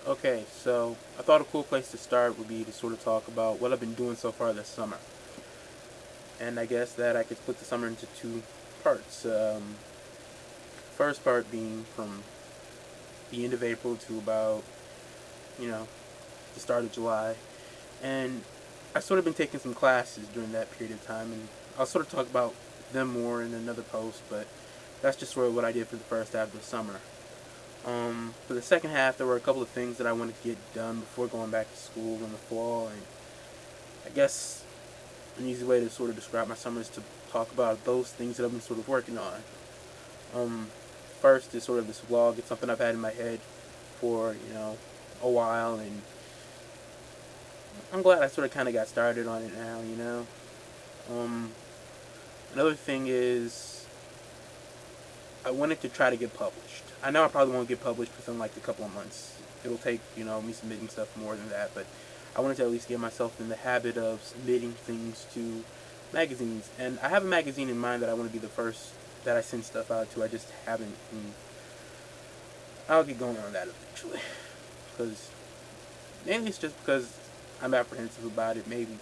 Okay, so I thought a cool place to start would be to sort of talk about what I've been doing so far this summer. And I guess that I could split the summer into two parts. First part being from the end of April to about, you know, the start of July. And I've sort of been taking some classes during that period of time, and I'll sort of talk about them more in another post, but that's just sort of what I did for the first half of the summer. For the second half, there were a couple of things that I wanted to get done before going back to school in the fall, and I guess an easy way to sort of describe my summer is to talk about those things that I've been sort of working on. Um, First is sort of this vlog. It's something I've had in my head for a while, and I'm glad I sort of kind of got started on it now. Um, Another thing is I wanted to try to get published. I know I probably won't get published within like a couple of months. It'll take me submitting stuff more than that, but I wanted to at least get myself in the habit of submitting things to magazines. And I have a magazine in mind that I want to be the first that I send stuff out to. I just haven't. And I'll get going on that eventually. Because mainly it's just because I'm apprehensive about it. Maybe,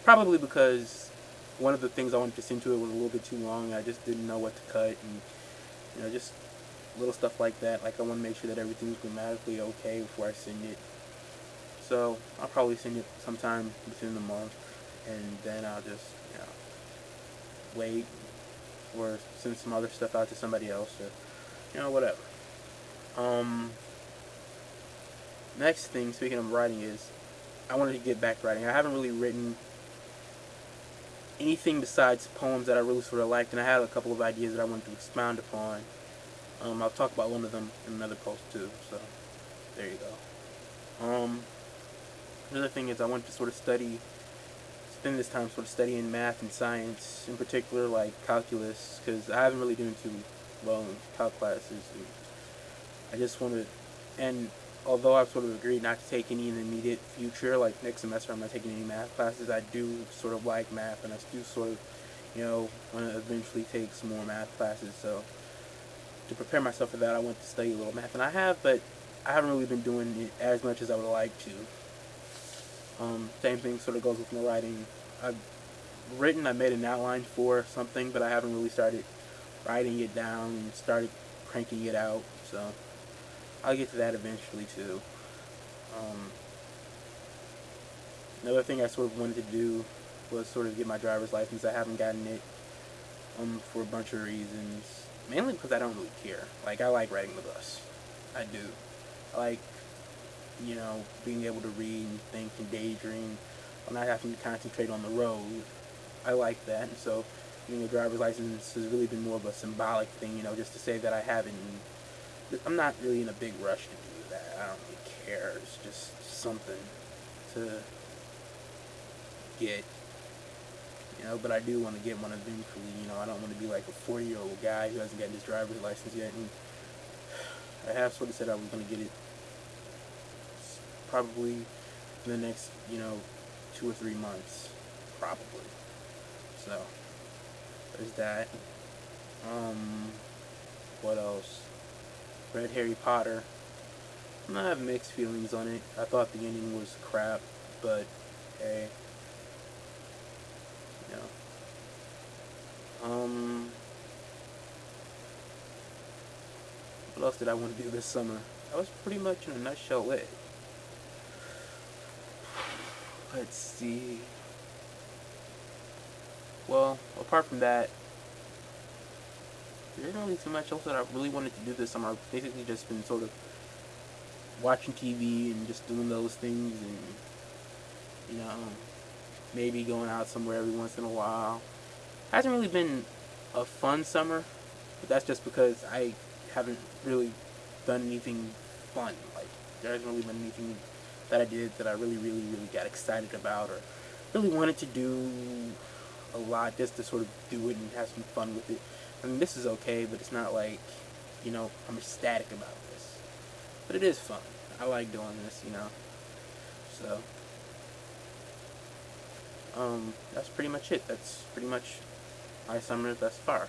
probably because one of the things I wanted to send to it was a little bit too long. I just didn't know what to cut, and just little stuff like that. Like I want to make sure that everything's grammatically okay before I send it. So I'll probably send it sometime within the month, and then I'll just wait or send some other stuff out to somebody else, or whatever. Um, Next thing, speaking of writing, is I wanted to get back to writing. I haven't really written anything besides poems that I really sort of liked, and I had a couple of ideas that I wanted to expound upon. I'll talk about one of them in another post too. So there you go. Another thing is I wanted to sort of spend this time sort of studying math and science, in particular like calculus, because I haven't really done too well in calc classes. And I just wanted, and although I've sort of agreed not to take any in the immediate future, like next semester I'm not taking any math classes, I do sort of like math, and I do sort of, want to eventually take some more math classes. So to prepare myself for that, I went to study a little math, and I have, but I haven't really been doing it as much as I would like to. Same thing sort of goes with my writing. I've I made an outline for something, but I haven't really started writing it down and started cranking it out. So I'll get to that eventually too. Um, Another thing I sort of wanted to do was sort of get my driver's license. I haven't gotten it for a bunch of reasons. Mainly because I don't really care. Like, I like riding the bus. I do. I like, being able to read and think and daydream. I'm not having to concentrate on the road. I like that. And so, getting a driver's license has really been more of a symbolic thing, just to say that I have it. And I'm not really in a big rush to do that. I don't really care. It's just something to get. But I do want to get one eventually. I don't want to be like a 40-year-old guy who hasn't gotten his driver's license yet. And I have sort of said I was going to get it probably in the next, 2 or 3 months, probably. So there's that. What else? Read Harry Potter. I have mixed feelings on it. I thought the ending was crap, but hey, you know. What else did I want to do this summer? That was pretty much in a nutshell it. Let's see. Well, apart from that, there isn't really too much else that I really wanted to do this summer. I've basically just been sort of watching TV and just doing those things, and you know, maybe going out somewhere every once in a while. Hasn't really been a fun summer, but that's just because I haven't really done anything fun. Like, there hasn't really been anything that I did that I really, really, really got excited about or really wanted to do a lot just to sort of do it and have some fun with it. I mean, this is okay, but it's not like, I'm ecstatic about this. But it is fun. I like doing this. So, that's pretty much it. That's pretty much my summer thus far.